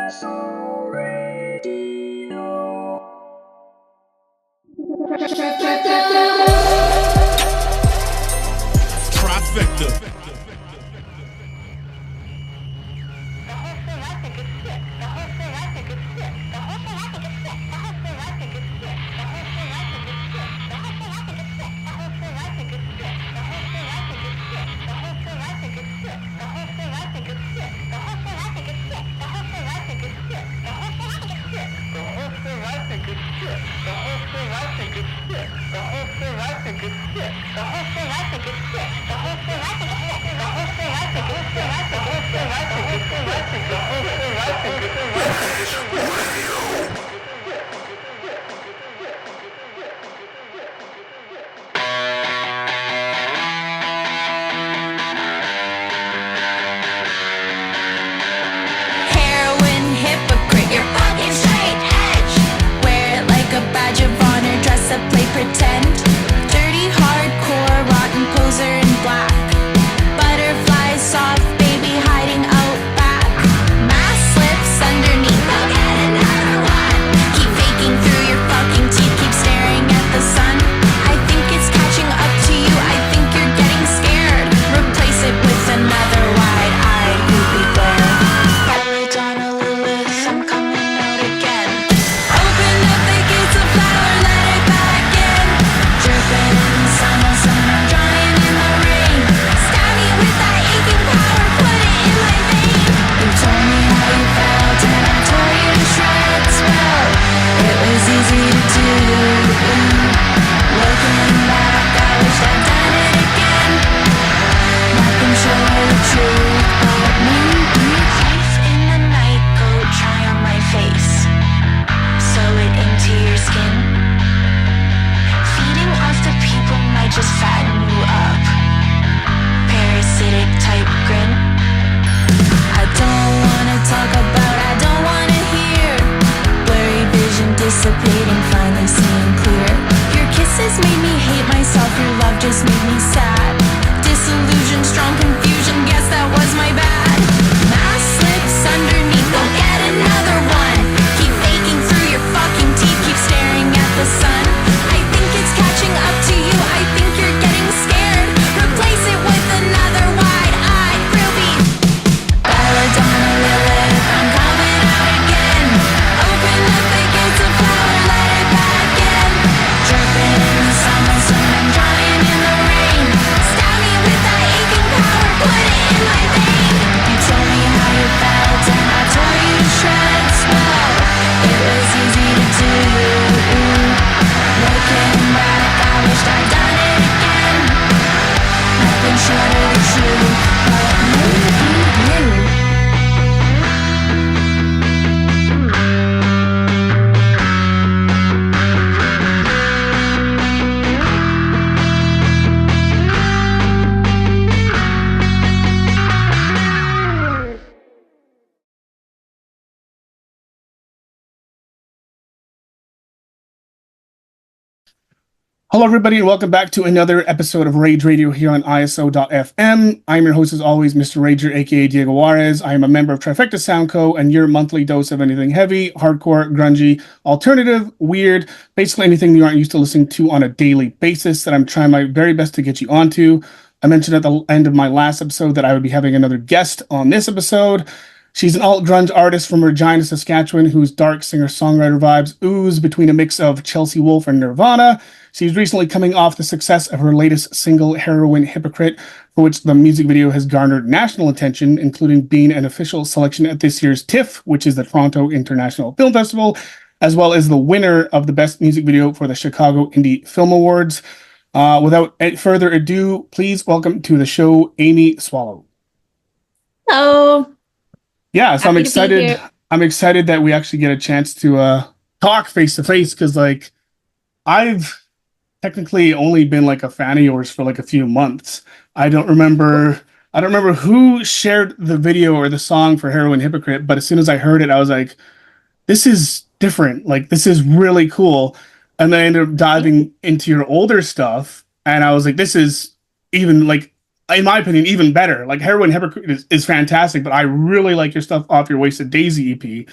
So Radio. Trifecta. Heroin hypocrite, you're fucking straight edge. Wear it like a badge of honor, dress up, play pretend. Dirty, hardcore, rotten poser in black. Butterflies, soft baby hiding out back. Mask slips underneath, I'll get another one. Keep faking through your fucking teeth, keep staring at the sun. I think it's catching up to you, I think you're getting scared. Replace it with another wide-eyed goopy glare. Belladonna Lilith, I'm coming out again. Open up the gates of flower, let it back in. Dripping in the sun, I'm drying in the rain. Stab me with that aching power, put it in my vein. You told me how you felt and I tore you to shreds. Well, it was easy to do. Looking back, I wish I'd done it again. Nothing showed the truth but me. Thief in the night, go try on my face. Sew it into your skin. Feeding off the people might just fatten you up. Parasitic type grin. I don't wanna talk about, I don't wanna hear. Blurry vision dissipating, finally seeing clear. Your kisses made me hate myself, your love just made me sad. Disillusion, strong confusion, guess that was my bad. Mask slips underneath, go get another one. Keep faking through your fucking teeth, keep staring at the sun. I think it's catching up to you, I think you're getting scared. Replace it with another wide-eyed groovy. Belladonna Lilith, I'm coming out again. Open up the gates of flower, let it back in. Dripping in the summer sun, I'm drying in the rain. Stab me with that aching power, put it in my vein. You told me how you felt and I tore you to shreds. Well, it was easy to do. Looking back, I wished I'd done it again. Nothing short of the truth, but maybe you. Hello, everybody, and welcome back to another episode of Rage Radio here on ISO.FM. I'm your host, as always, Mr. Rager, aka Diego Juarez. I am a member of Trifecta Sound Co. and your monthly dose of anything heavy, hardcore, grungy, alternative, weird, basically anything you aren't used to listening to on a daily basis that I'm trying my very best to get you onto. I mentioned at the end of my last episode that I would be having another guest on this episode. She's an alt-grunge artist from Regina, Saskatchewan, whose dark singer-songwriter vibes ooze between a mix of Chelsea Wolfe and Nirvana. She's recently coming off the success of her latest single, Heroin Hypocrite, for which the music video has garnered national attention, including being an official selection at this year's TIFF, which is the Toronto International Film Festival, as well as the winner of the Best Music Video for the Chicago Indie Film Awards. Without further ado, please welcome to the show, Amy Swallow. Hello. Yeah, so I'm Happy to be excited. here. I'm excited that we actually get a chance to talk face to face, because like I've technically only been like a fan of yours for like a few months. I don't remember who shared the video or the song for Heroin Hypocrite, but as soon as I heard it, I was like, this is different. Like, this is really cool. And then I ended up diving into your older stuff, and I was like, this is even like in my opinion, even better. Like Heroin Hypocrite is fantastic, but I really like your stuff off your Wasted Daisy EP.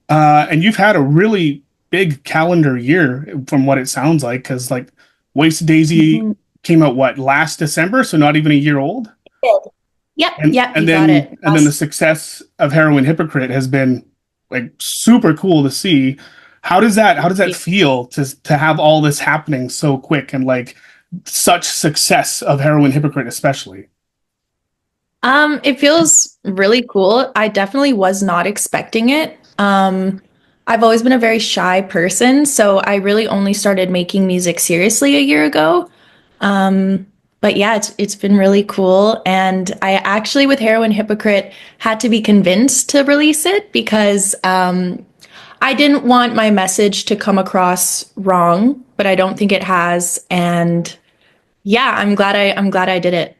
And you've had a really big calendar year from what it sounds like, because like Wasted Daisy came out what, last December, so not even a year old. Yep, And, yep, and you then got it. and then the success of Heroin Hypocrite has been like super cool to see. How does that feel to have all this happening so quick and like such success of Heroin Hypocrite especially? It feels really cool. I definitely was not expecting it. I've always been a very shy person, so I really only started making music seriously a year ago. But yeah, it's been really cool. And I actually, with Heroin Hypocrite, had to be convinced to release it because I didn't want my message to come across wrong, but I don't think it has. And yeah, I'm glad I did it.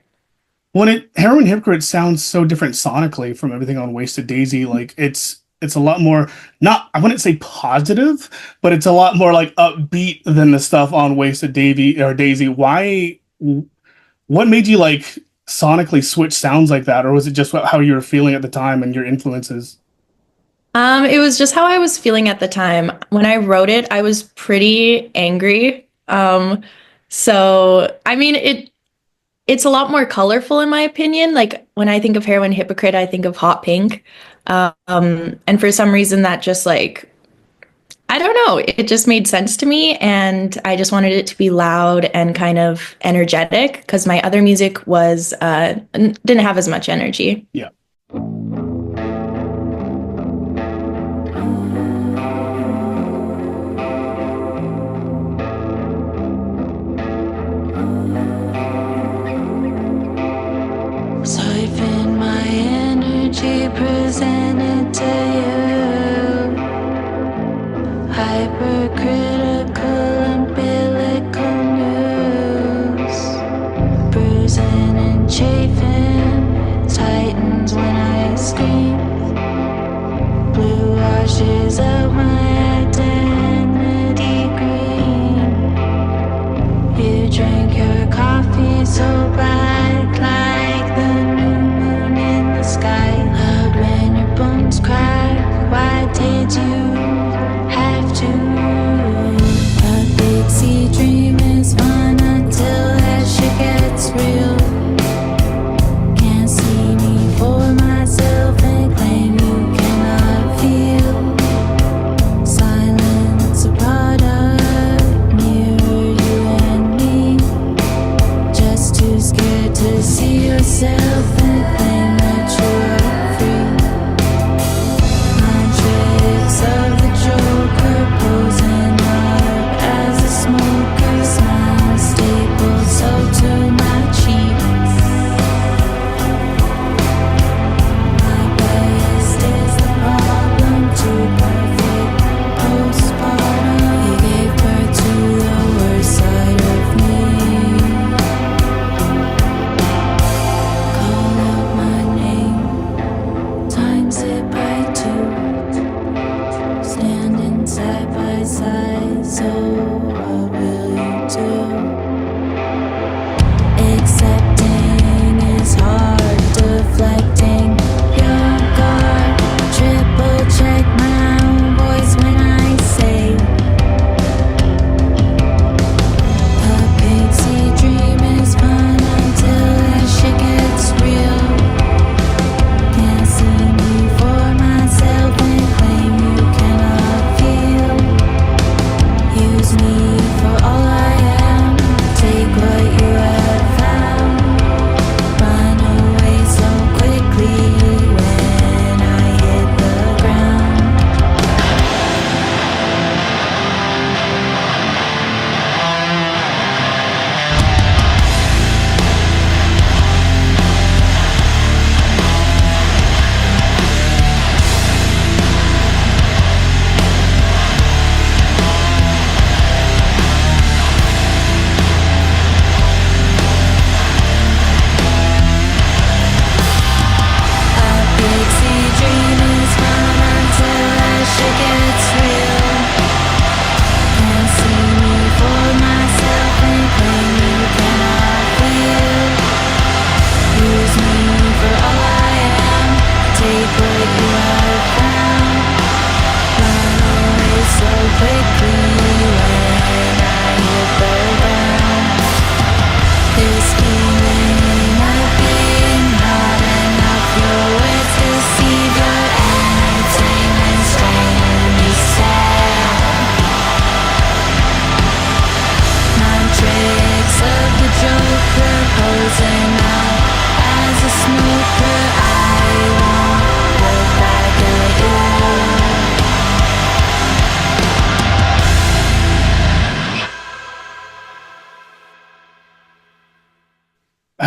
Heroin Hypocrite sounds so different sonically from everything on Wasted Daisy. Like it's a lot more, not, I wouldn't say positive, but it's a lot more like upbeat than the stuff on Wasted Daisy. Why? What made you like sonically switch sounds like that, or was it just how you were feeling at the time and your influences? It was just how I was feeling at the time. When I wrote it, I was pretty angry. So I mean it's a lot more colorful in my opinion. Like when I think of Heroin Hypocrite, I think of hot pink. And for some reason that just like I don't know, it just made sense to me and I just wanted it to be loud and kind of energetic because my other music was didn't have as much energy. Yeah. Siphon my energy, present it to you. Hypercritical, umbilical news. Bruising and chafing, tightens when I scream. Blue washes out my identity green. You drink your coffee so bright, like the new moon in the sky. Loud when your bones crack. Why did you have to? A big sea dream is fun until that shit gets real. Can't see me for myself and claim you cannot feel.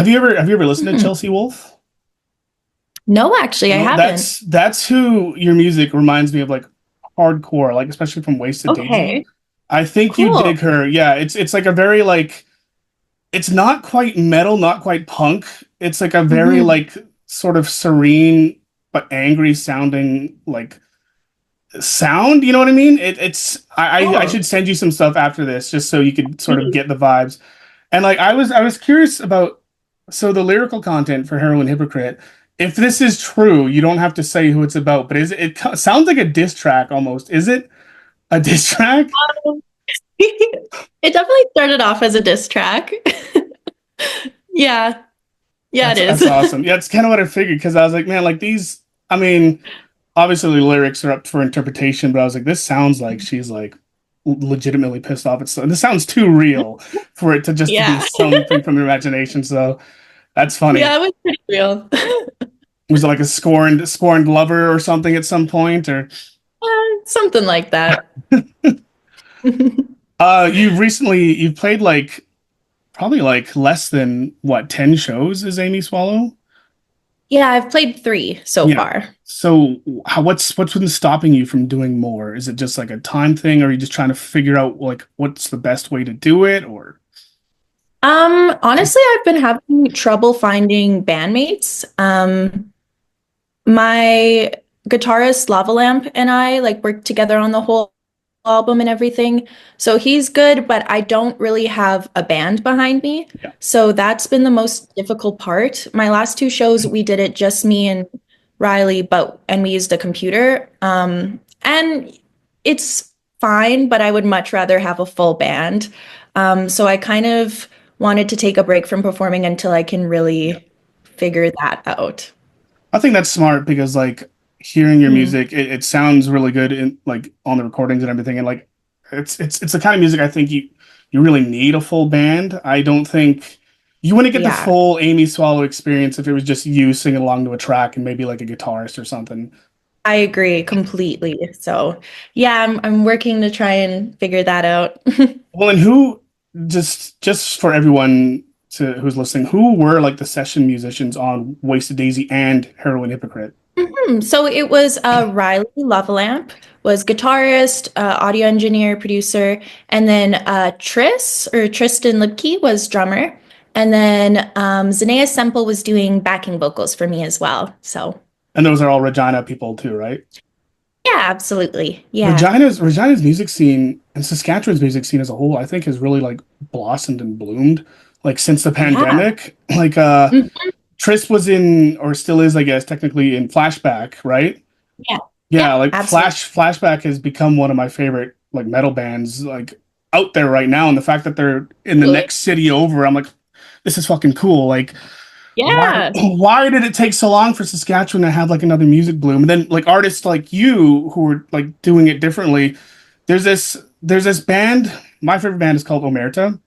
Have you ever listened to Hmm. Chelsea Wolfe? No, actually, I No, haven't. that's who your music reminds me of, like hardcore, like especially from Wasted Daisy. Okay, I think you cool. dig her. Yeah, it's like a very like it's not quite metal, not quite punk. It's like a very Hmm. like sort of serene but angry sounding like sound. You know what I mean? It's I Cool. should send you some stuff after this just so you could sort of get the vibes. And like I was curious about so the lyrical content for Heroin Hypocrite. If this is true, you don't have to say who it's about, but it sounds like a diss track almost. Is it a diss track? It definitely started off as a diss track. Yeah, yeah, it That's is. awesome. Yeah, it's kind of what I figured because I was like, man, like these. I mean, obviously the lyrics are up for interpretation, but I was like, this sounds like she's like legitimately pissed off. This sounds too real for it to just to be Yeah, something from your imagination. So that's funny. yeah, it was pretty real. Was it like a scorned lover or something at some point, or Something like that. you've played like probably like less than what 10 shows as Amy Swallow? Yeah, I've played three so Yeah. far. So what's been stopping you from doing more? Is it just like a time thing, or are you just trying to figure out like what's the best way to do it, or Honestly, I've been having trouble finding bandmates. My guitarist Lava Lamp and I like worked together on the whole album and everything. So he's good, but I don't really have a band behind me. yeah. So that's been the most difficult part. My last two shows, we did it just me and Riley, and we used a computer. And it's fine, but I would much rather have a full band. So I kind of wanted to take a break from performing until I can really figure that out. I think that's smart because like hearing your Mhm. music, it sounds really good in like on the recordings and everything, and like it's the kind of music I think you really need a full band. I don't think you wouldn't get the Yeah. full Amy Swallow experience if it was just you singing along to a track and maybe like a guitarist or something. I agree completely. So, yeah, I'm working to try and figure that out. Well, and who just for everyone who's listening, who were like the session musicians on Wasted Daisy and Heroin Hypocrite? So it was Riley Lovelamp was guitarist, audio engineer, producer, and then Tristan Lipke was drummer, and then Zanea Semple was doing backing vocals for me as well. So And those are all Regina people too, right? yeah, absolutely, yeah. Regina's music scene and Saskatchewan's music scene as a whole, I think, has really like blossomed and bloomed like since the Yeah. pandemic. Like Mhm. Tris was in or still is, I guess, technically in Flashback, right? Yeah, Yeah, yeah, like absolutely. Flashback has become one of my favorite like metal bands like out there right now. And the fact that they're in the Cool. next city over, I'm like, this is fucking cool. Like why Yeah. why did it take so long for Saskatchewan to have like another music bloom? And then like artists like you who are like doing it differently. There's this band. My favorite band is called Omerta,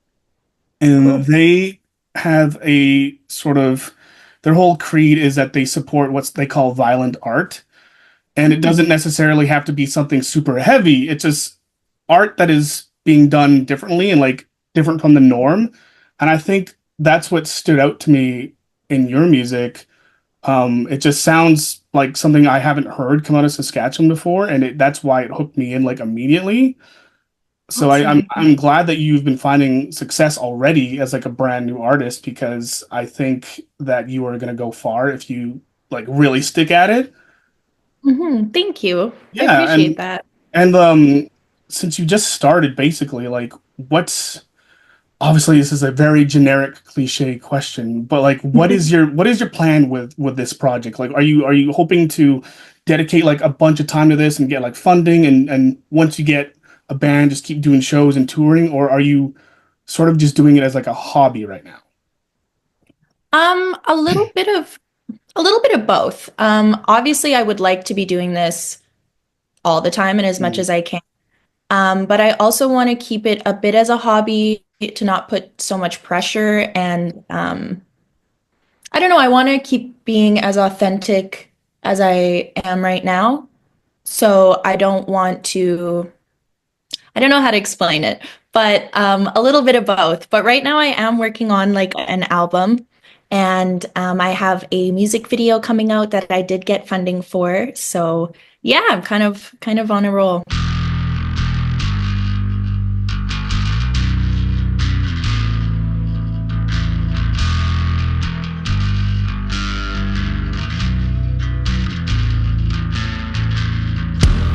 and Cool. they have a sort of their whole creed is that they support what they call violent art, and it Mhm. doesn't necessarily have to be something super heavy. It's just art that is being done differently and like different from the norm. And I think that's what stood out to me in your music. It just sounds like something I haven't heard come out of Saskatchewan before, and that's why it hooked me in like immediately. So I'm Awesome. I'm glad that you've been finding success already as like a brand new artist because I think that you are gonna go far if you like really stick at it. Thank you. I Yeah, appreciate that. and since you just started basically, like what's obviously this is a very generic cliche question, but like what is your plan with this project? Like are you hoping to dedicate like a bunch of time to this and get like funding and once you get a band just keep doing shows and touring, or are you sort of just doing it as like a hobby right now? Um, a little bit of a little bit of both. Obviously, I would like to be doing this all the time and as much Mm. as I can. But I also want to keep it a bit as a hobby to not put so much pressure. And I don't know, I want to keep being as authentic as I am right now. So I don't know how to explain it, but a little bit of both. But right now I am working on like an album And I have a music video coming out that I did get funding for. So yeah, I'm kind of on a roll.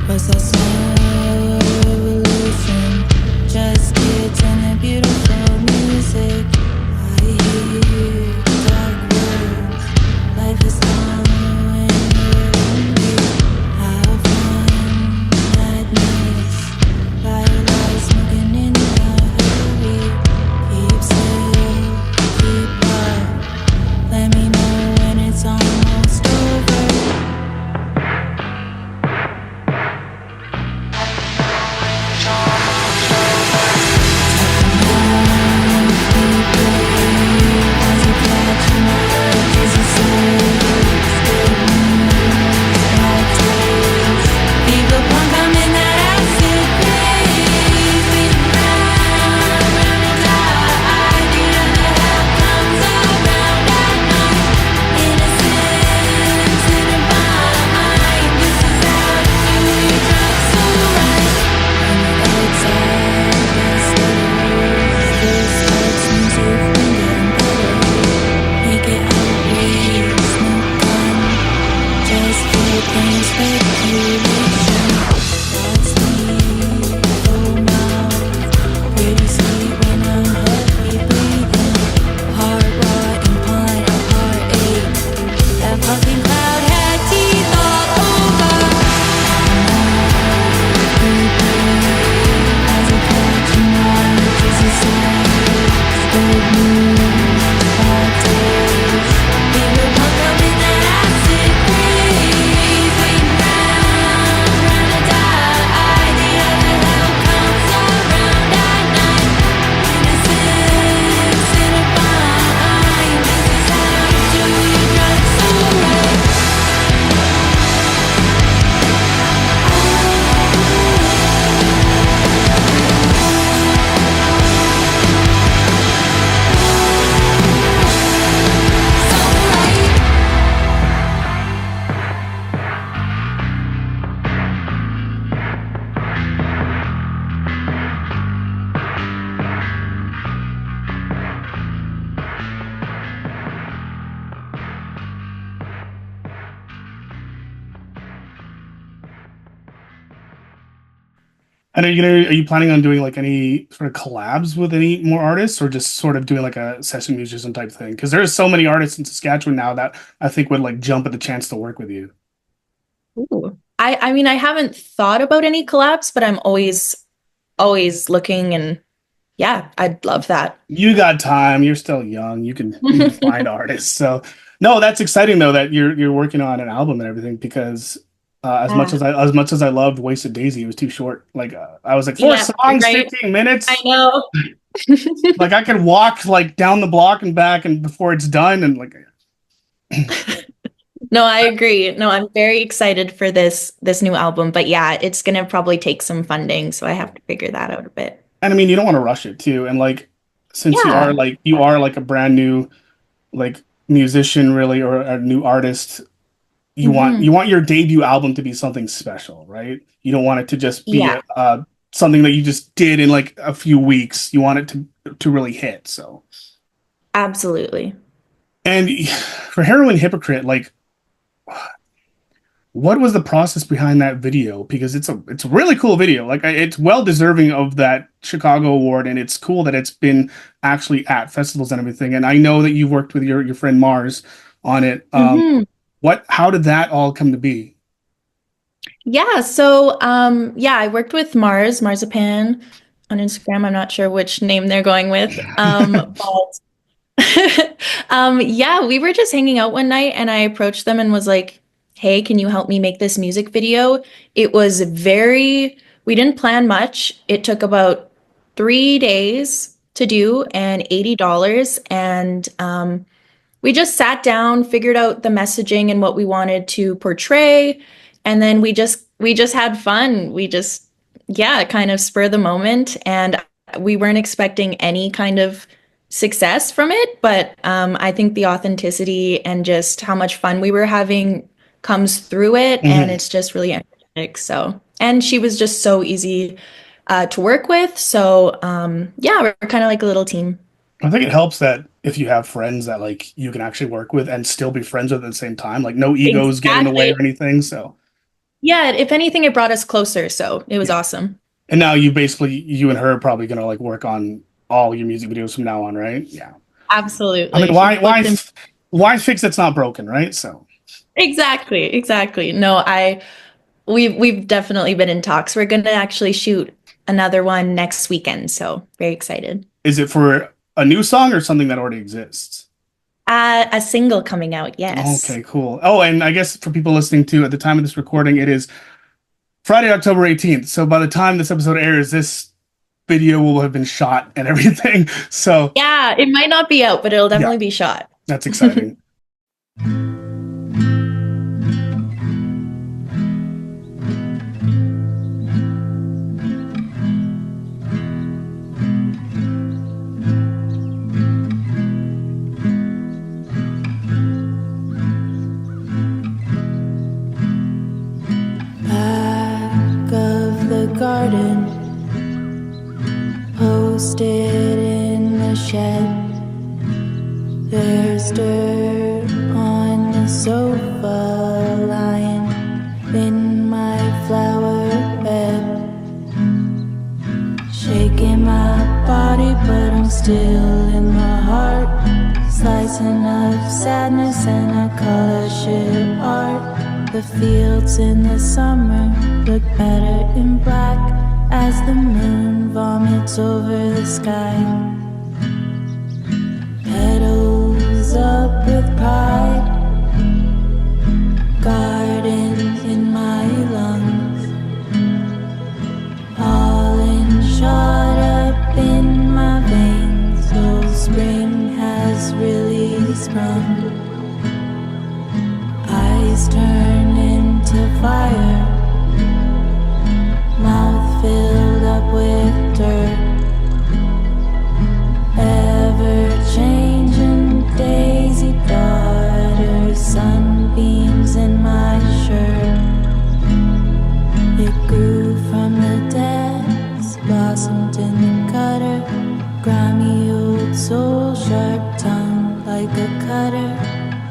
Was a slow revolution, just kids and the beautiful music. I hear dark words, life is long and lonely. Have fun, madness, firelight smoking in a hurry. Keep still, keep up, let me know when it's almost over. And are you planning on doing like any sort of collabs with any more artists, or just sort of doing like a session musician type thing? Because there's so many artists in Saskatchewan now that I think would like jump at the chance to work with you. Ooh. I mean, I haven't thought about any collabs, but I'm always looking, and yeah, I'd love that. You got time. You're still young. You can find artists. So no, that's exciting though that you're working on an album and everything. Because Yeah. as much as I loved Wasted Daisy, it was too short. Like I was like, four Yeah, songs, right. 15 minutes. I know. Like I could walk like down the block and back, and before it's done, and like No, I agree. No, I'm very excited for this new album, but yeah, it's gonna probably take some funding, so I have to figure that out a bit. and I mean, you don't want to rush it too. And like, since Yeah. you are like a brand new like musician, really, or a new artist, Hmm. you want your debut album to be something special, right? You don't want it to just be Yeah, something that you just did in like a few weeks. You want it to really hit. So, absolutely. and for Heroin Hypocrite, like, what was the process behind that video? Because it's a really cool video. Like, it's well deserving of that Chicago award, and it's cool that it's been actually at festivals and everything. And I know that you've worked with your friend Mars on it. Hmm. How did that all come to be? Yeah, so yeah, I worked with Marzipan on Instagram. I'm not sure which name they're going with. But yeah, we were just hanging out one night and I approached them and was like, "Hey, can you help me make this music video?" It was we didn't plan much. It took about 3 days to do and $80. And we just sat down, figured out the messaging and what we wanted to portray, and then we just had fun. We just, yeah, kind of spur the moment, and we weren't expecting any kind of success from it, but I think the authenticity and just how much fun we were having comes through it, and Mhm. it's just really energetic. So, and she was just so easy to work with. So, yeah, we're kind of like a little team. I think it helps that if you have friends that like you can actually work with and still be friends with at the same time, like no egos get in the way Exactly. or anything. So Yeah, if anything, it brought us closer. So it was yeah. awesome. And now you and her are probably gonna like work on all your music videos from now on, right? Yeah. I mean, Absolutely. She's booked in. why fix that's not broken, right? So Exactly, exactly. No, we've definitely been in talks. We're gonna actually shoot another one next weekend, so very excited. is it for a new song or something that already exists? A single coming out, yes. Okay, cool. Oh, and I guess for people listening to at the time of this recording, it is Friday, October 18th. So by the time this episode airs, this video will have been shot and everything. So Yeah, it might not be out, but it'll yeah, definitely be shot. that's exciting. Back of the garden, posted in the shed. There's dirt on the sofa, lying in my flower bed. Shaking my body, but I'm still in my heart. Slicing up sadness and I call that shit art. The fields in the summer look better in black as the moon vomits over the sky. Petals up with pride, garden in my lungs, pollen shot up in my veins. So spring has really sprung. Eyes turn into fire, mouth filled up with dirt. Ever-changing daisy daughter, sunbeams in my shirt. It grew from the depths, blossomed in the gutter. Grimy old soul, sharp tongue like a cutter.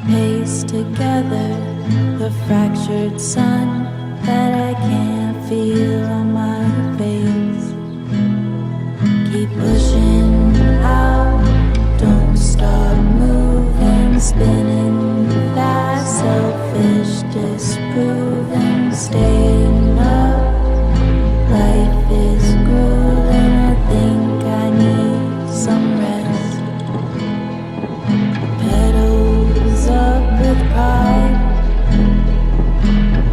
Paste together the fractured sun that I can't feel on my face. Keep pushing out, don't stop moving, spinning fast, selfish, disproving, staying up. Life is grueling, I think I need some rest. Petals up with pride,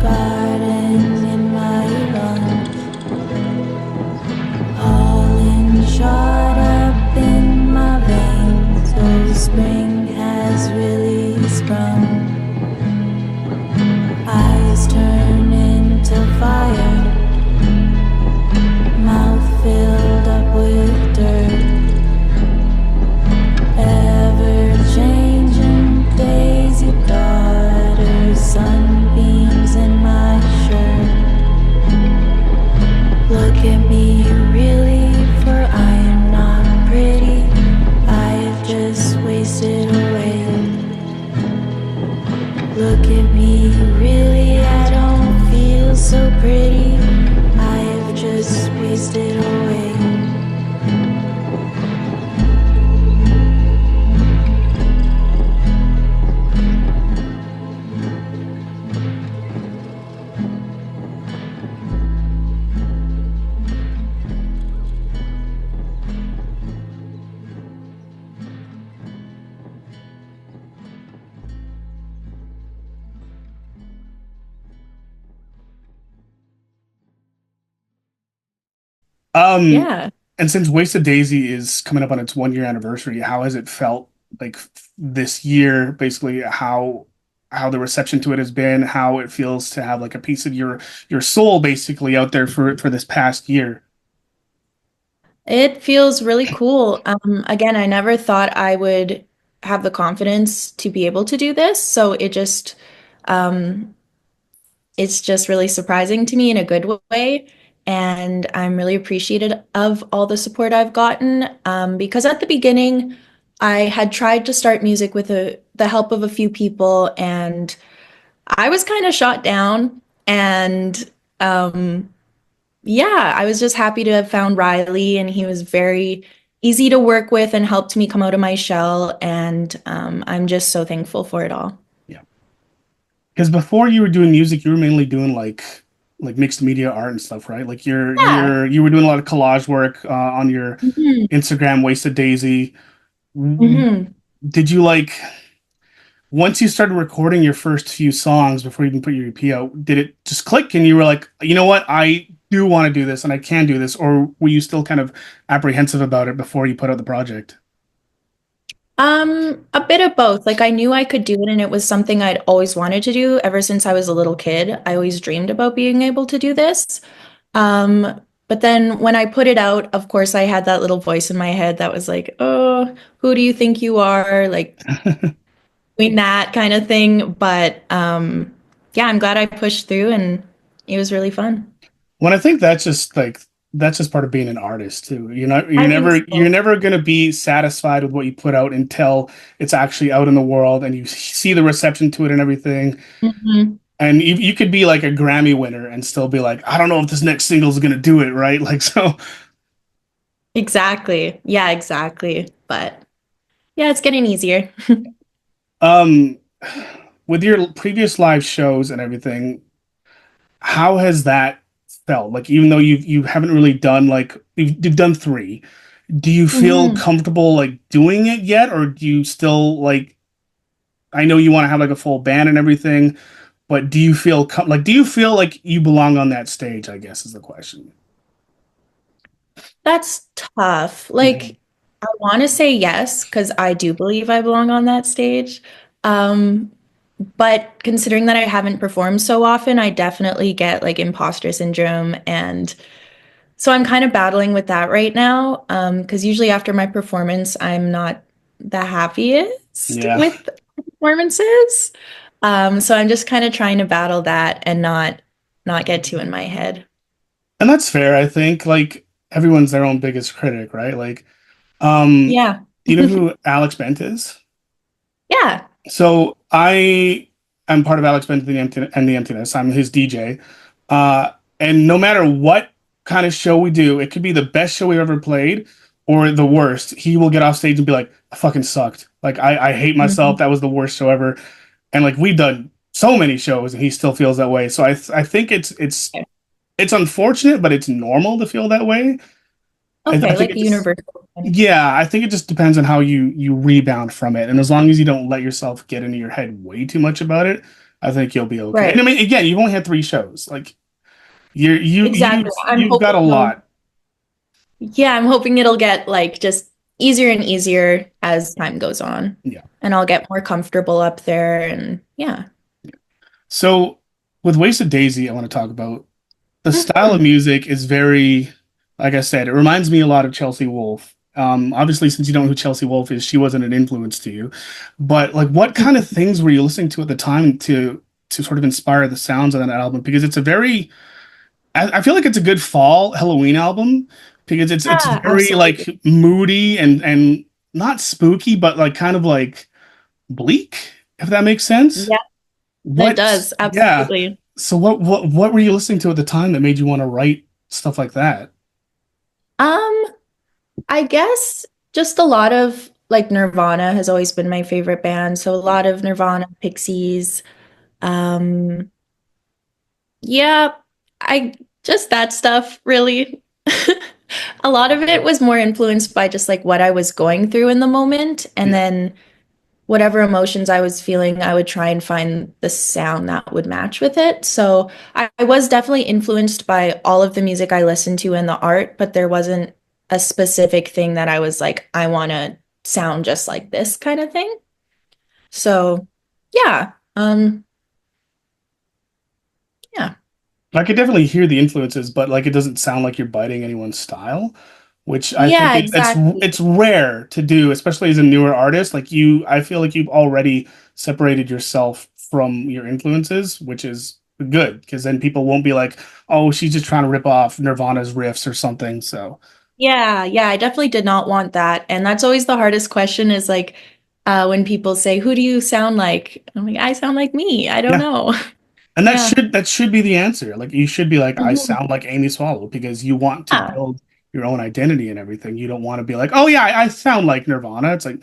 garden in my lungs, pollen shot up in my veins. Oh, spring has really sprung. Eyes turn into fire, mouth filled up with dirt. Ever-changing daisy daughter, sunbeams in my shirt. Look at me really, for I am not pretty. I have just wasted away. Look at me really, I don't feel so pretty. I have just wasted away. Um, Yeah. and since Wasted Daisy is coming up on its 1 year anniversary, how has it felt like this year, basically how the reception to it has been, how it feels to have like a piece of your soul basically out there for this past year? It feels really cool. Again, I never thought I would have the confidence to be able to do this, so um, it's just really surprising to me in a good way. And I'm really appreciative of all the support I've gotten. Because at the beginning, I had tried to start music with the help of a few people, and I was kind of shot down. And um, yeah, I was just happy to have found Riley, and he was very easy to work with and helped me come out of my shell. And I'm just so thankful for it all. Yeah. Because before you were doing music, you were mainly doing like mixed media art and stuff, right? Like Yeah. you were doing a lot of collage work on your Mhm. Instagram, Wasted Daisy. Mhm. Did you like once you started recording your first few songs before you even put your EP out, did it just click and you were like, you know what, I do want to do this and I can do this, or were you still kind of apprehensive about it before you put out the project? A bit of both. Like I knew I could do it and it was something I'd always wanted to do ever since I was a little kid. I always dreamed about being able to do this. But then when I put it out, of course I had that little voice in my head that was like, "Oh, who do you think you are?" Like doing that kind of thing. But yeah, I'm glad I pushed through and it was really fun. When I think that's just part of being an artist too. I think You're so. never gonna be satisfied with what you put out until it's actually out in the world and you see the reception to it and everything. Mhm. And you could be like a Grammy winner and still be like, I don't know if this next single is gonna do it, right? Like so. Exactly. Yeah, exactly. But yeah, it's getting easier. Um, with your previous live shows and everything, how has that felt? Like, even though you haven't really done like you've done three, do you feel Mhm. comfortable like doing it yet, or do you still like? I know you want to have like a full band and everything, but do you feel like you belong on that stage? I guess is the question. That's tough. Mhm. Like, I want to say yes, because I do believe I belong on that stage. Um, but considering that I haven't performed so often, I definitely get like imposter syndrome. And so I'm kind of battling with that right now. Because usually after my performance, I'm not the happiest Yeah, with performances. So I'm just kind of trying to battle that and not get too in my head. and that's fair. I think like everyone's their own biggest critic, right? Like, um, Yeah. do you know who Alex Bent is? Yeah. So I am part of Alex Bent and the Emptiness. I'm his DJ. Uh, and no matter what kind of show we do, it could be the best show we've ever played or the worst. He will get off stage and be like, I fucking sucked. Like I hate myself. Mhm. That was the worst show ever. And like we've done so many shows and he still feels that way. So I think it's unfortunate, but it's normal to feel that way. I Okay, think like it a just universal thing. yeah, I think it just depends on how you rebound from it. And as long as you don't let yourself get into your head way too much about it, I think you'll be okay. And Right. I mean, again, you've only had three shows. Like Exactly. I'm you've got hoping a it'll, lot. yeah, I'm hoping it'll get like just easier and easier as time goes on. Yeah. And I'll get more comfortable up there and yeah. So with Wasted Daisy, I want to talk about the style of Mhm. music is very, like I said, it reminds me a lot of Chelsea Wolfe. Obviously, since you don't know who Chelsea Wolfe is, she wasn't an influence to you. But like, what kind of things were you listening to at the time to sort of inspire the sounds of that album? Because it's a very I feel like it's a good fall Halloween album because it's Yeah, very absolutely. like moody and not spooky, but like kind of like bleak, if that makes sense. Yeah, it What, does. yeah. Absolutely. So what were you listening to at the time that made you want to write stuff like that? Um, I guess just a lot of like Nirvana has always been my favorite band. So a lot of Nirvana, Pixies. Um, yeah, I just that stuff really. A lot of it was more influenced by just like what I was going through in the moment. And Yeah. then whatever emotions I was feeling, I would try and find the sound that would match with it. So I was definitely influenced by all of the music I listened to and the art, but there wasn't a specific thing that I was like, I want to sound just like this kind of thing. So yeah, yeah. I could definitely hear the influences, but like it doesn't sound like you're biting anyone's style. which I think Yeah, it's exactly. it's rare to do, especially as a newer artist. Like you, I feel like you've already separated yourself from your influences, which is good because then people won't be like, "Oh, she's just trying to rip off Nirvana's riffs or something." So, Yeah, yeah, I definitely did not want that. And that's always the hardest question is like when people say, "Who do you sound like?" I'm like, "I sound like me. I don't yeah. know." And Yeah. that should be the answer. Like you should be like, I Mhm. sound like Amy Swallow because you want to Yeah. build your own identity and everything. You don't want to be like, oh yeah, I sound like Nirvana. It's like,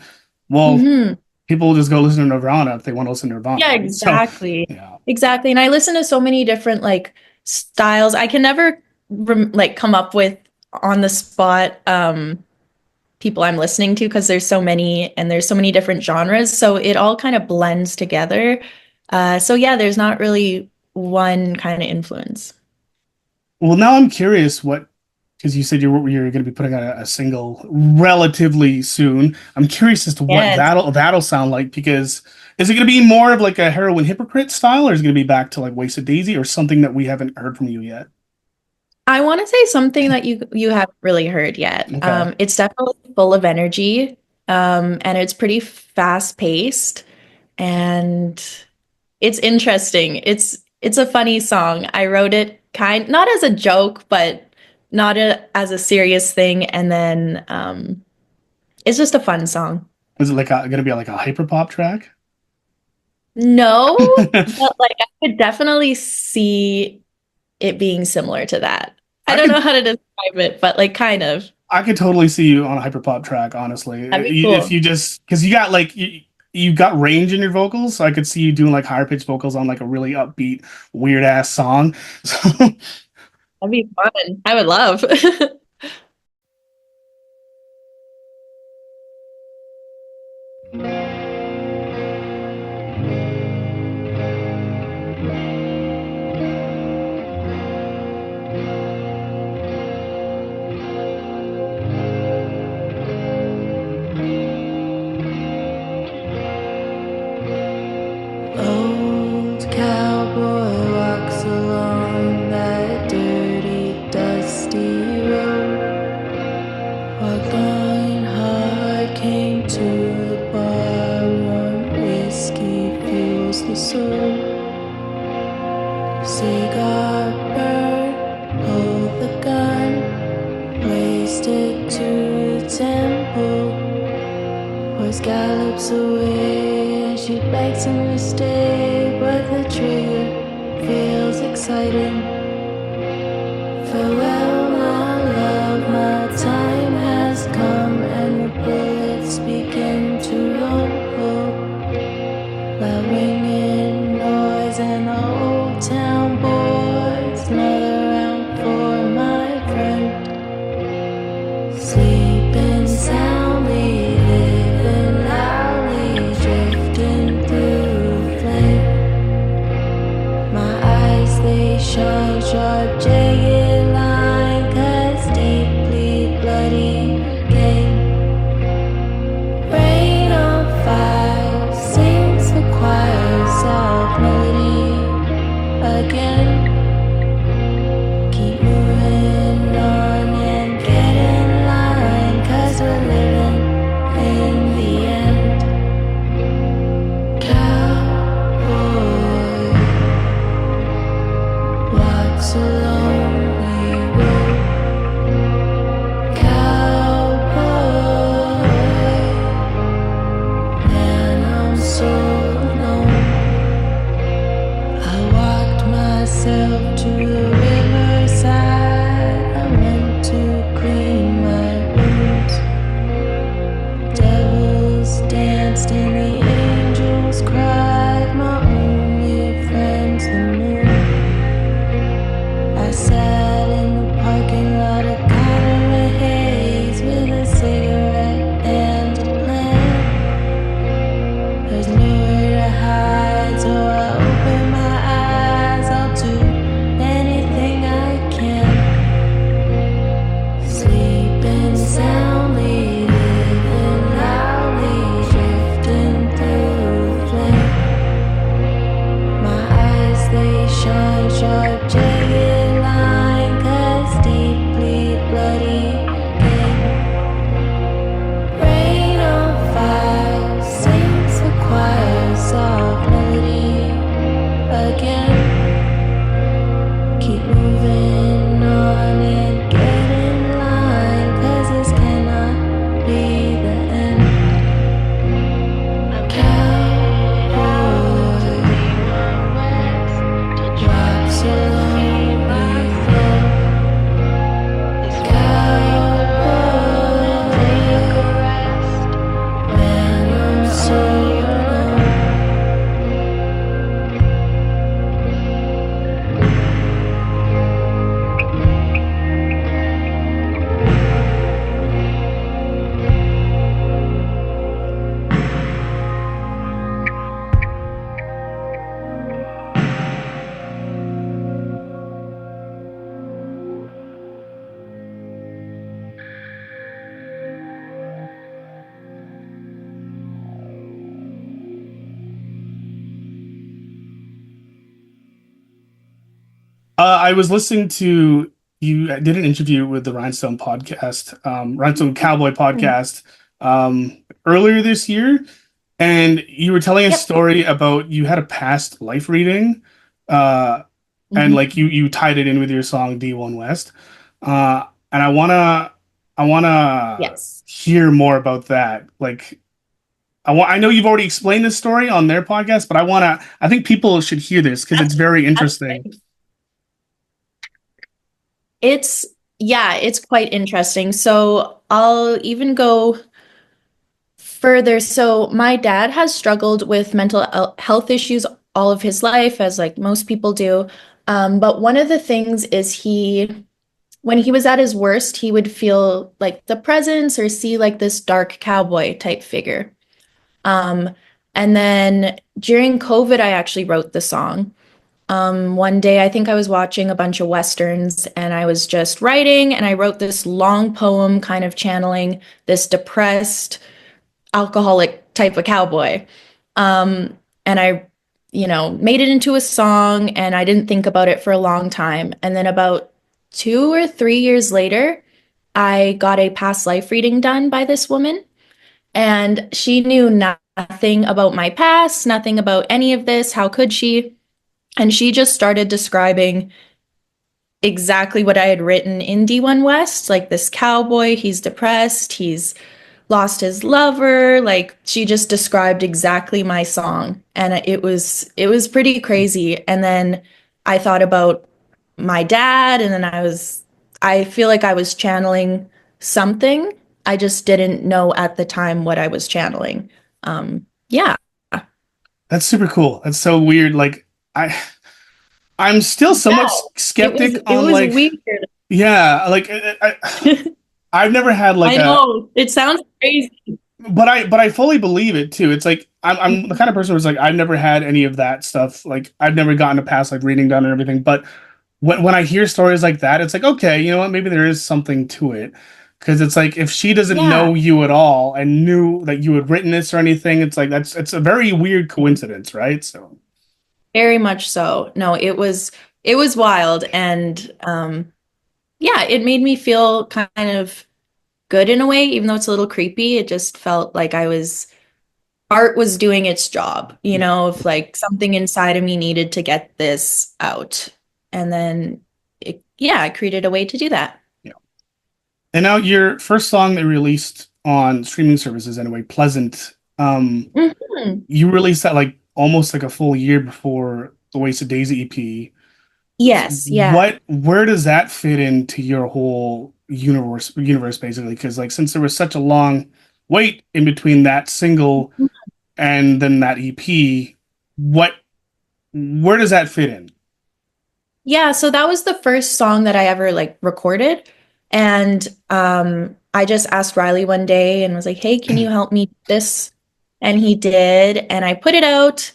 well, Hmm. people will just go listen to Nirvana if they want to listen to Nirvana, Yeah, right? So exactly. yeah. Exactly. And I listen to so many different like styles. I can never like come up with on the spot people I'm listening to because there's so many and there's so many different genres. So it all kind of blends together. So yeah, there's not really one kind of influence. Well, now I'm curious what because you said you're going to be putting out a single relatively soon. I'm curious as to what Yes. that'll sound like because is it going to be more of like a Heroin Hypocrite style, or is it going to be back to like Wasted Daisy, or something that we haven't heard from you yet? I want to say something that you haven't really heard yet. Okay. It's definitely full of energy, and it's pretty fast paced, and it's interesting. It's a funny song. I wrote it kind not as a joke, but not as a serious thing. And then it's just a fun song. Is it like going to be like a hyperpop track? No, but like I could definitely see it being similar to that. I I don't know could how to describe it, but like kind of. I could totally see you on a hyperpop track, honestly. That'd be If cool. you just because you got like you got range in your vocals, so I could see you doing like higher pitched vocals on like a really upbeat, weird ass song. So That'd be fun. I would love. Old cowboy walks along that dirty, dusty road. Walked on hard, came to the bar. Warm whiskey fuels the soul. Cigar burn, hold the gun, wasted to the temple. Horse gallops away and she begs him to stay, but the trigger feels exciting. Farewell, my love, my time has come, and the bullets begin to roll. Loud ringing noise and the old town boys mother round for my friend. Sleeping soundly, living loudly, drifting through flame. My eyes they shine. I was listening to you did an interview with the Rhinestone podcast, Rhinestone Cowboy podcast, earlier this year, and you were telling a Yep. story about you had a past life reading, and Mhm. like you tied it in with your song D1 West, and I wanna Yes. hear more about that. Like, I know you've already explained this story on their podcast, but I think people should hear this because it's very That's interesting. It's yeah, it's quite interesting. So I'll even go further. So my dad has struggled with health issues all of his life, as like most people do. But one of the things is when he was at his worst, he would feel like the presence or see like this dark cowboy type figure. Um, and then during COVID, I actually wrote the song. One day, I think I was watching a bunch of Westerns and I was just writing, and I wrote this long poem kind of channeling this depressed, alcoholic type of cowboy. And I, made it into a song and I didn't think about it for a long time. And then about 2 or 3 years later, I got a past life reading done by this woman, and she knew nothing about my past, nothing about any of this. How could she? And she just started describing exactly what I had written in D1 West, like this cowboy, he's depressed, he's lost his lover, like she just described exactly my song, and it was pretty crazy. And then I thought about my dad, and then I feel like I was channeling something. I just didn't know at the time what I was channeling. Yeah, That's super cool. That's so weird. Like I I'm still somewhat it was skeptic it on was like weird. yeah, like I've never had like I a know it sounds crazy. but I fully believe it too. It's like I'm the kind of person who's like I've never had any of that stuff. Like I've never gotten a past like reading done and everything. But when I hear stories like that, it's like okay, you know what? Maybe there is something to it. Because it's like if she doesn't Yeah, know you at all and knew that you had written this or anything, it's like it's a very weird coincidence, right? So very much so. No, it was wild, and yeah, it made me feel kind of good in a way, even though it's a little creepy. It just felt like art was doing its job, yeah, if like something inside of me needed to get this out. And then I created a way to do that. yeah. And now your first song that you released on streaming services anyway, Pleasant. Mhm. You released that like almost like a full year before the Wasted Daisy EP. Yes, yeah. Where does that fit into your whole universe basically? Because like since there was such a long wait in between that single and then that EP, what where does that fit in? Yeah, so that was the first song that I ever like recorded. And I just asked Riley one day and was like, "Hey, can you help me do this?" And he did, and I put it out.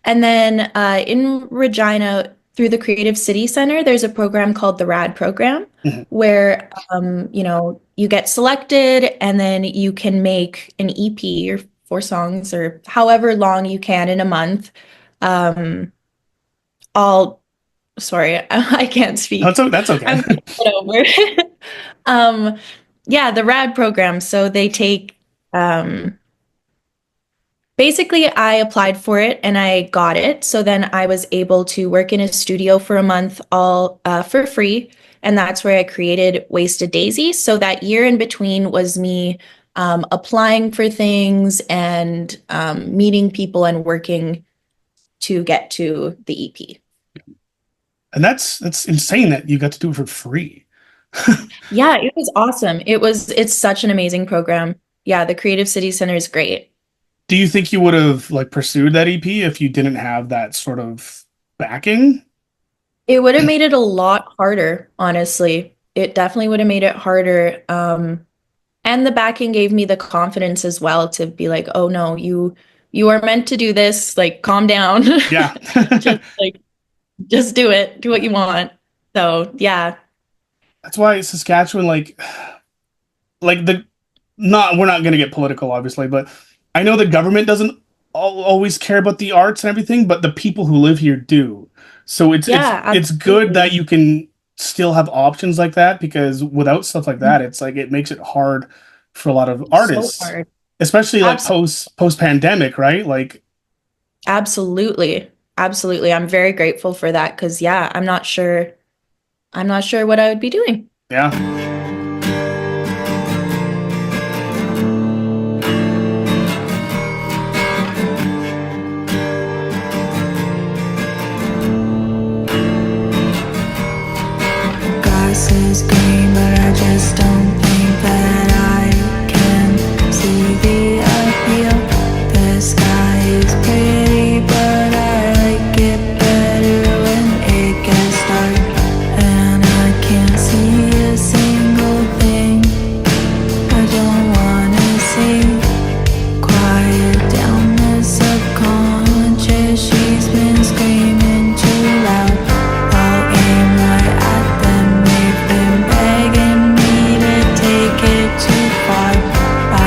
And then in Regina, through the Creative City Center, there's a program called the RAD program Mhm. where you get selected and then you can make an EP or 4 songs or however long you can in a month. Um, all Sorry, I can't speak. That's okay. I'm gonna get over. Yeah, the RAD program. So they take basically, I applied for it and I got it. So then I was able to work in a studio for a month all for free. And that's where I created Wasted Daisy. So that year in between was me applying for things and meeting people and working to get to the EP. And that's insane that you got to do it for free. Yeah, it was awesome. It's such an amazing program. Yeah, the Creative City Center is great. Do you think you would have like pursued that EP if you didn't have that sort of backing? It would have made it a lot harder, honestly. It definitely would have made it harder. And the backing gave me the confidence as well to be like, oh no, you are meant to do this. Like, calm down. Yeah. Just like just do it. Do what you want. So yeah. That's why Saskatchewan, like the not we're not going to get political, obviously, but I know the government doesn't always care about the arts and everything, but the people who live here do. So it's Yeah, it's good that absolutely. you can still have options like that, because without stuff like Mm, that, it's like it makes it hard for a lot of so artists, hard. especially like Absolutely. post pandemic, right? Like, Absolutely. Absolutely. I'm very grateful for that because yeah, I'm not sure. I'm not sure what I would be doing. yeah. Grass is green, but I just don't think that I can see the appeal. The sky is pretty, but I like it better when it gets dark. And I can't see a single thing I don't wanna see. Quiet down the subconscious, she's been screaming too loud. I'll aim right at them, they've been begging me to take it too far.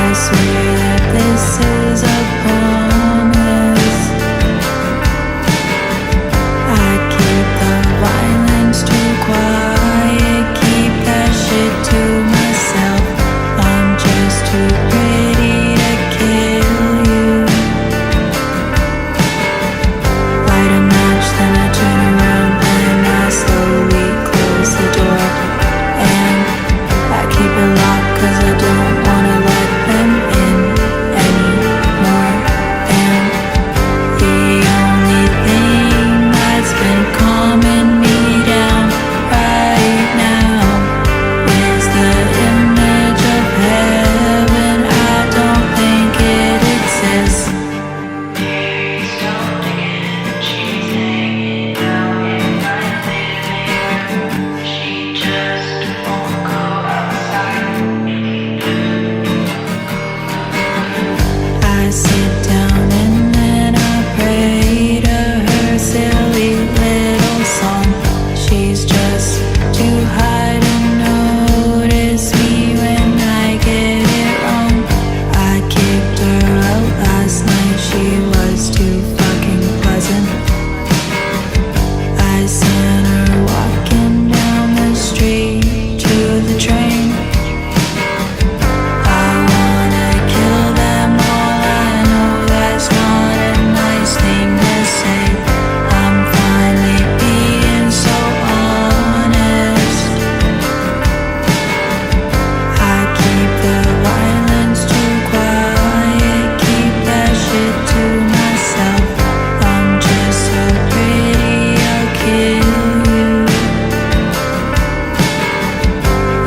I swear that this is a promise. I keep the violence too quiet, keep that shit to myself. I'm just too pretty to kill you. Light a match, then I turn around, then I slowly close the door. And I keep it locked cause I don't wanna let them in anymore. And the only thing that's been calming me down right now is the image of heaven. I don't think it exists. I sit down and then I pray to her silly little song. She's just too high to notice me when I get it wrong. I kicked her out last night, she was too fucking pleasant. I sent her walking down the street to the train. I wanna kill them all, I know that's not a nice thing to say. I'm finally being so honest. I keep the violence too quiet, keep that shit to myself. I'm just so pretty, I'll kill you.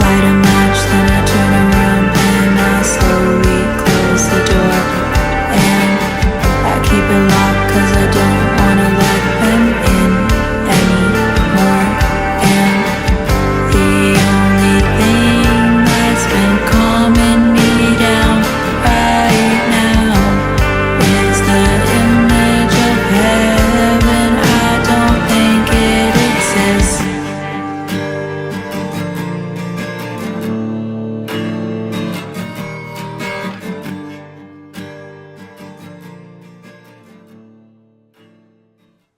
Light a match, then I turn around, then I slowly close the door. And I keep it locked cause I don't wanna let them in anymore. And the only thing that's been calming me down right now is the image of heaven. I don't think it exists.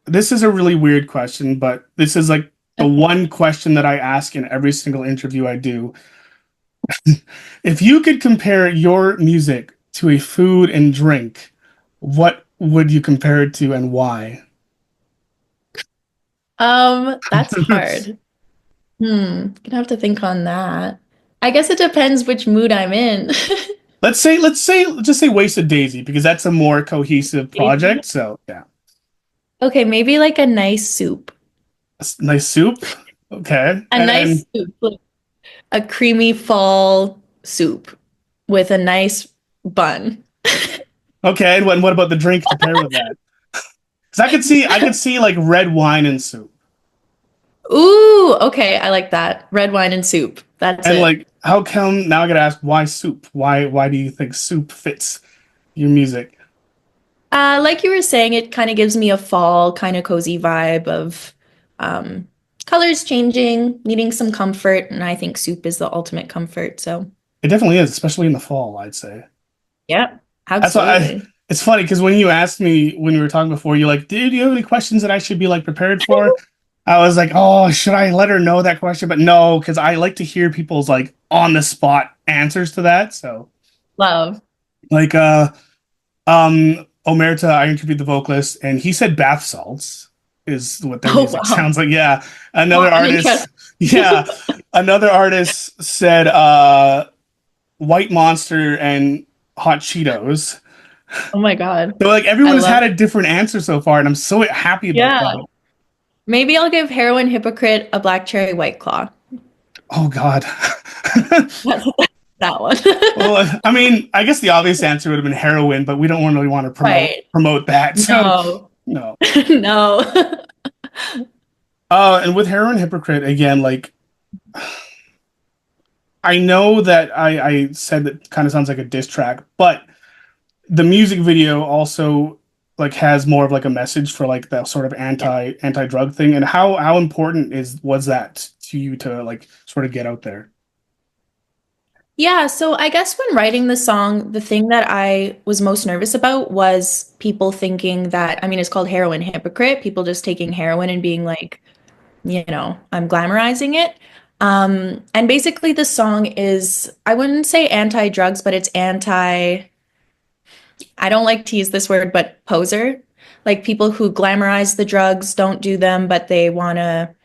This is a really weird question, but this is like the one question that I ask in every single interview I do. If you could compare your music to a food and drink, what would you compare it to and why? That's hard. Gonna have to think on that. I guess it depends which mood I'm in. Let's say Wasted Daisy, because that's a more cohesive Maybe. project. So yeah, Okay, maybe like a nice soup. nice soup. Okay, A nice soup, like a creamy fall soup with a nice bun. okay, and what about the drink to pair with that? Because I could see like red wine and soup, Ooh, okay, I like that. Red wine and soup. That's and it. like how come now I gotta ask why soup? Why do you think soup fits your music? Like you were saying, it kind of gives me a fall kind of cozy vibe of um, colors changing, needing some comfort, and I think soup is the ultimate comfort. So, It definitely is, especially in the fall, I'd say. yep, That's why absolutely. it's funny because when you asked me when we were talking before, you're like, "Dude, do you have any questions that I should be like prepared for?" I was like, oh, should I let her know that question? But no, because I like to hear people's like on the spot answers to that. So Love. like Omerta, I interviewed the vocalist and he said bath salts is what their Oh, music wow. sounds like. Yeah. Oh, Another I'm artist, interested. yeah. Another artist said White Monster and Hot Cheetos. Oh my God. So like I everyone's love had a different answer so far, and I'm so happy about Yeah. that. Maybe I'll give Heroin Hypocrite a black cherry white claw. Oh God. That's that one. Well, I mean, I guess the obvious answer would have been heroin, but we don't really want to Right. promote that. So No. no. No. And with heroin hypocrite again, like I know that I said that kind of sounds like a diss track, but the music video also like has more of like a message for like that sort of anti drug thing. And how important is was that to you to like sort of get out there? Yeah, so I guess when writing the song, the thing that I was most nervous about was people thinking that, I mean, it's called Heroin Hypocrite, people just taking heroin and being like, I'm glamorizing it. And basically the song is, I wouldn't say anti-drugs, but it's anti, I don't like to use this word, but poser. Like people who glamorize the drugs, don't do them, but they want to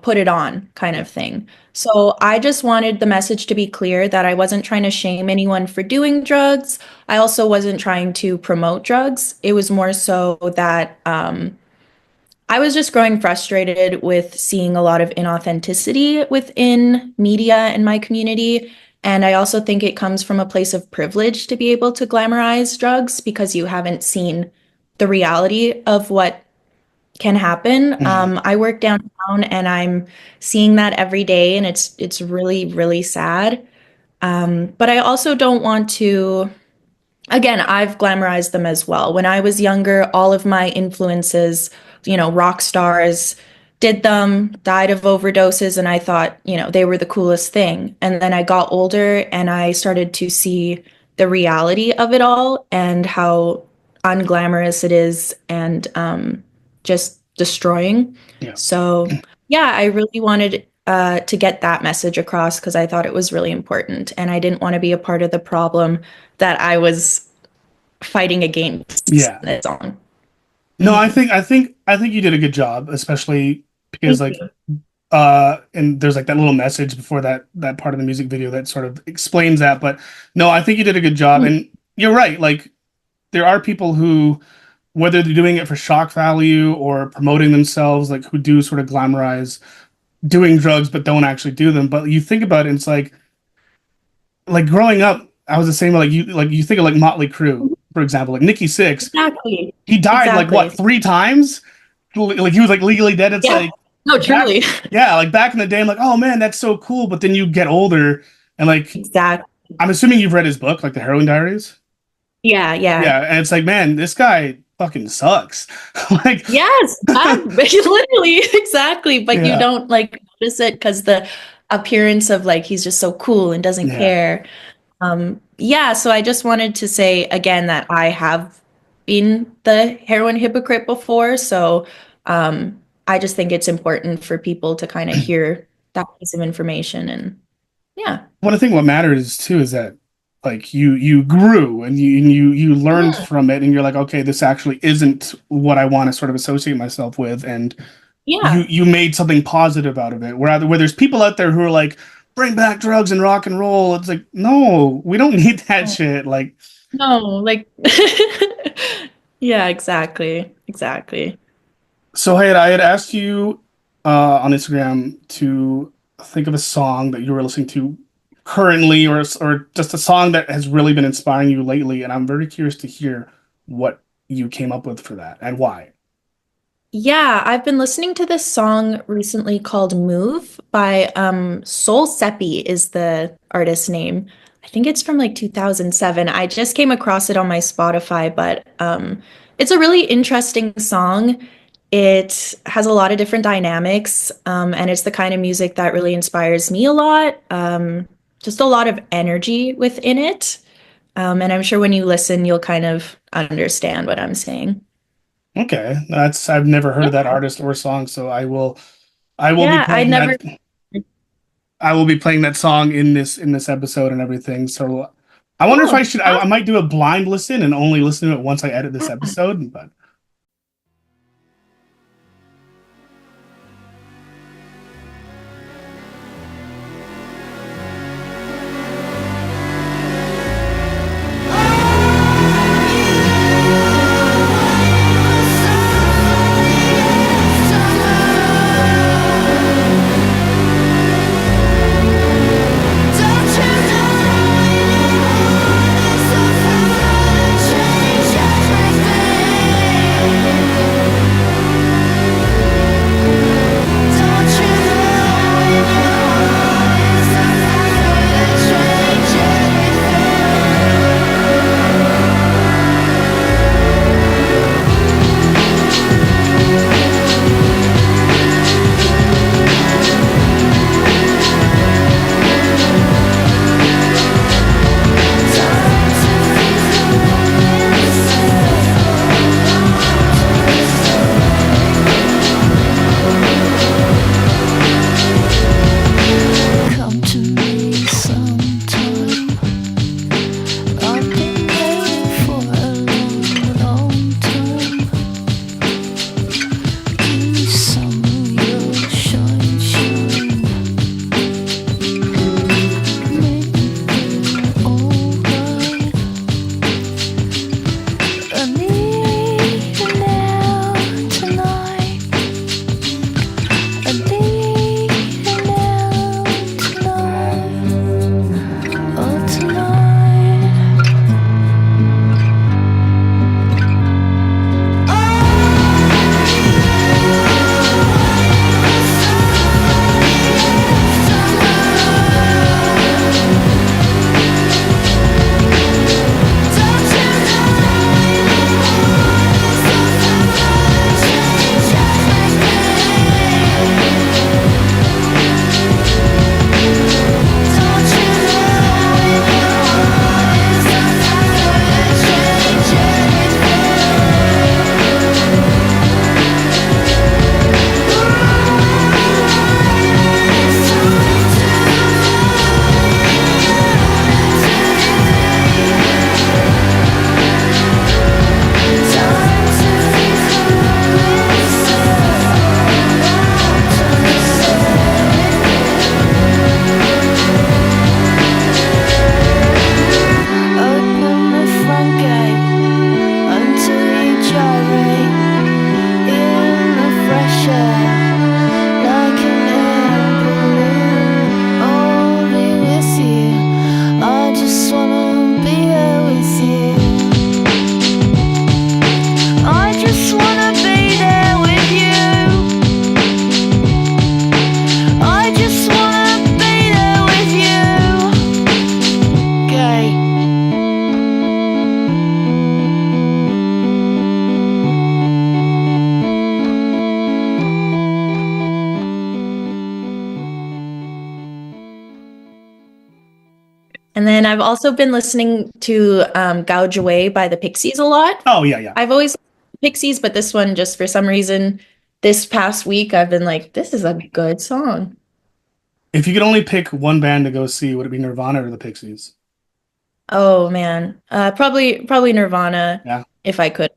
put it on kind of thing. So I just wanted the message to be clear that I wasn't trying to shame anyone for doing drugs. I also wasn't trying to promote drugs. It was more so that I was just growing frustrated with seeing a lot of inauthenticity within media in my community. And I also think it comes from a place of privilege to be able to glamorize drugs because you haven't seen the reality of what can happen. Mhm. I work downtown and I'm seeing that every day, and it's really, really sad. But I also don't want to, again, I've glamorized them as well. When I was younger, all of my influences, rock stars did them, died of overdoses, and I thought, they were the coolest thing. And then I got older and I started to see the reality of it all and how unglamorous it is and just destroying. Yeah. So, yeah, I really wanted to get that message across because I thought it was really important. And I didn't want to be a part of the problem that I was fighting against Yeah. that song. No, Mhm. I think you did a good job, especially because Thank like you. and there's like that little message before that part of the music video that sort of explains that. But no, I think you did a good job. Mm. And you're right, like there are people who whether they're doing it for shock value or promoting themselves, like who do sort of glamorize doing drugs but don't actually do them. But you think about it, it's like growing up, I was the same like you think of like Motley Crue, for example, like Nikki Six, Exactly. he died like what Exactly. three times? Like he was like legally dead. It's Yeah. like No, back, truly. yeah, like back in the day, I'm like, oh man, that's so cool. But then you get older and like Exactly. I'm assuming you've read his book, like the Heroin Diaries. Yeah, yeah. Yeah, and it's like, man, this guy fucking sucks. Like, Yes, literally, exactly. But you yeah, don't like notice it because the appearance of like he's just so cool and doesn't yeah. care. Yeah, so I just wanted to say again that I have been the heroin hypocrite before. So I just think it's important for people to kind of hear that piece of information and yeah. Well, I think what matters too is that like you grew and you learned Mhm. from it, and you're like, okay, this actually isn't what I want to sort of associate myself with, and Yeah. you made something positive out of it. Where there's people out there who are like, bring back drugs and rock and roll. It's like, no, we don't need that shit. Like, No, like yeah, exactly. Exactly. so I had asked you on Instagram to think of a song that you were listening to currently, or just a song that has really been inspiring you lately, and I'm very curious to hear what you came up with for that and why. Yeah, I've been listening to this song recently called Move by Soul Seppi is the artist name. I think it's from like 2007. I just came across it on my Spotify, but it's a really interesting song. It has a lot of different dynamics, and it's the kind of music that really inspires me a lot. Just a lot of energy within it. And I'm sure when you listen, you'll kind of understand what I'm saying. Okay, that's I've never heard of that Yeah. artist or song, so I will be Yeah, I playing never. that. I will be playing that song in this episode and everything. So I wonder if I Oh, should. I awesome. might do a blind listen and only listen to it once I edit this episode. But Come to me sometime. I've been waiting for a long, long time. Give me some of your shine, shine. Make me feel alright. I need you now tonight. I need you now tonight. Oh, tonight. Open the front gate until you gyrate in the fresh air like an air balloon. I'll be with you. I just wanna be there with you. I just wanna be there with you. I just wanna be there with you. Gay. And then I've also been listening to Gouge Away by the Pixies a lot. oh yeah. I've always liked Pixies, but this one, just for some reason, this past week, I've been like, this is a good song. If you could only pick one band to go see, would it be Nirvana or the Pixies? Oh man, probably Nirvana. Yeah. If I could.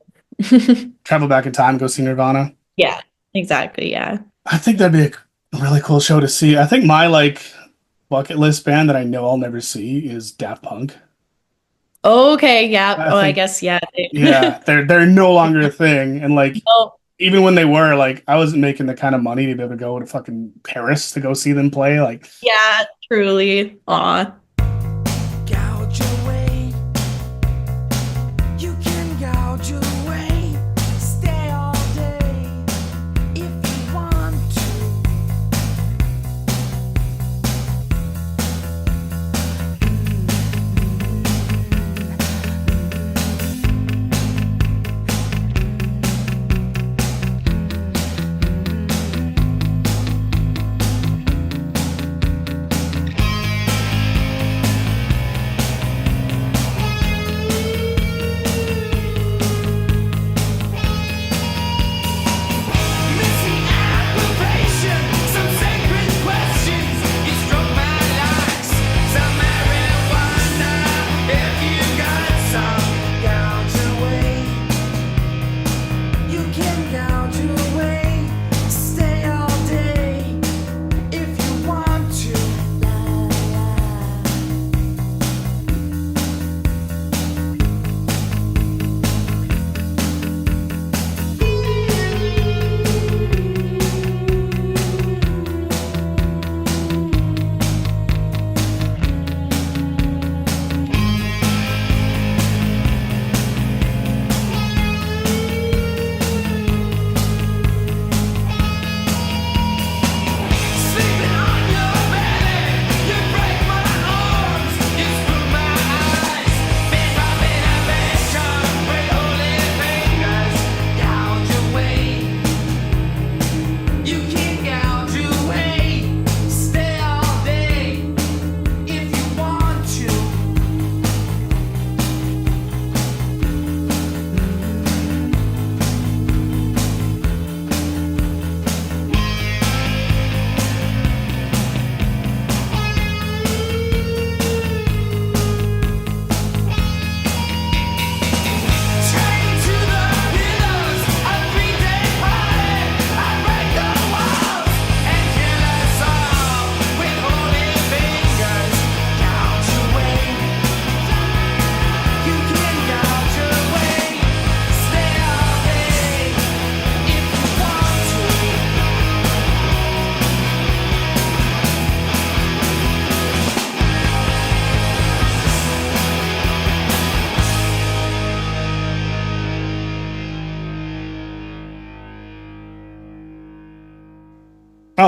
Travel back in time, go see Nirvana. Yeah, exactly. Yeah. I think that'd be a really cool show to see. I think my bucket list band that I know I'll never see is Daft Punk. Okay. Yeah. I Oh, I think guess. Yeah. yeah, they're no longer a thing, and Oh, even when they were, I wasn't making the kind of money to be able to go to fucking Paris to go see them play. yeah. Truly. Aw. Gouge away. You can gouge away. Stay all day if you want to.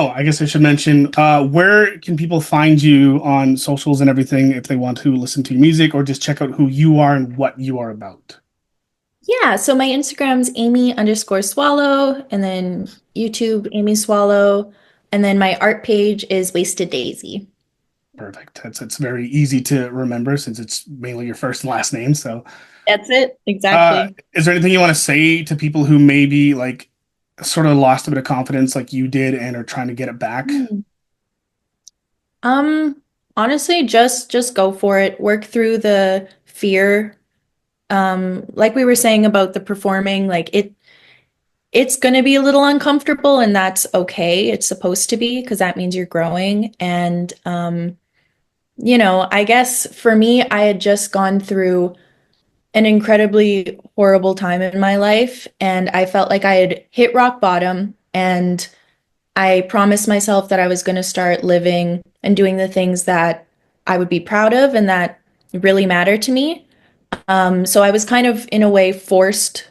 Oh, I guess I should mention, where can people find you on socials and everything if they want to listen to your music or just check out who you are and what you are about? Yeah, so my Instagram's Amy_Swallow, and then YouTube, Amy Swallow, and then my art page is Wasted Daisy. Perfect. It's very easy to remember since it's mainly your first and last name. So, That's it, exactly. is there anything you want to say to people who maybe like sort of lost a bit of confidence like you did and are trying to get it back? Um, Honestly, just go for it. Work through the fear. Like we were saying about the performing, like it's gonna be a little uncomfortable, and that's okay. It's supposed to be because that means you're growing. And I guess for me, I had just gone through an incredibly horrible time in my life, and I felt like I had hit rock bottom, and I promised myself that I was going to start living and doing the things that I would be proud of and that really matter to me. So I was kind of, in a way, forced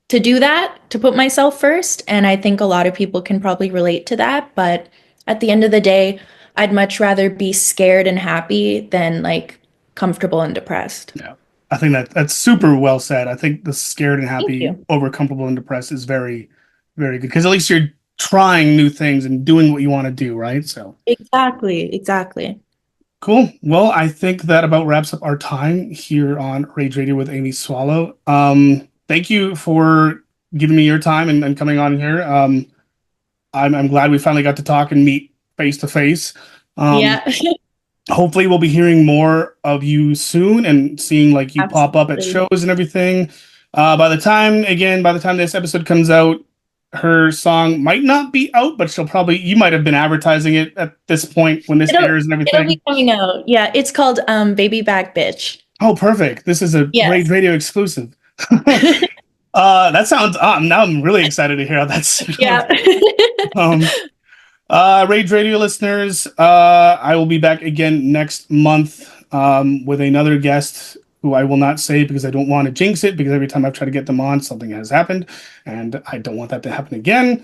to do that, to put myself first. And I think a lot of people can probably relate to that. But at the end of the day, I'd much rather be scared and happy than like comfortable and depressed. Yeah. I think that's super well said. I think the scared and Thank happy you. over comfortable and depressed is very, very good because at least you're trying new things and doing what you want to do, right? So Exactly, exactly. cool. Well, I think that about wraps up our time here on Rage Radio with Amy Swallow. Thank you for giving me your time and coming on here. I'm glad we finally got to talk and meet face to face. Yeah, Hopefully we'll be hearing more of you soon and seeing like you pop up at absolutely. shows and everything. By the time this episode comes out, her song might not be out, but you might have been advertising it at this point when this It'll airs and it'll everything. be coming out. Yeah, it's called Baby Back Bitch. Oh, perfect. This is a Rage Yes. Radio exclusive. That sounds now I'm really excited to hear how that's Yeah. um Rage Radio listeners, I will be back again next month with another guest who I will not say because I don't want to jinx it because every time I've tried to get them on, something has happened, and I don't want that to happen again.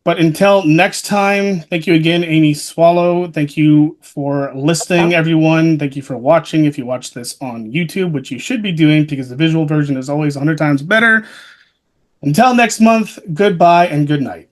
But until next time, thank you again, Amy Swallow. Thank you for listening, everyone. Thank you for watching. If you watch this on YouTube, which you should be doing because the visual version is always 100 times better. Until next month, goodbye and good night.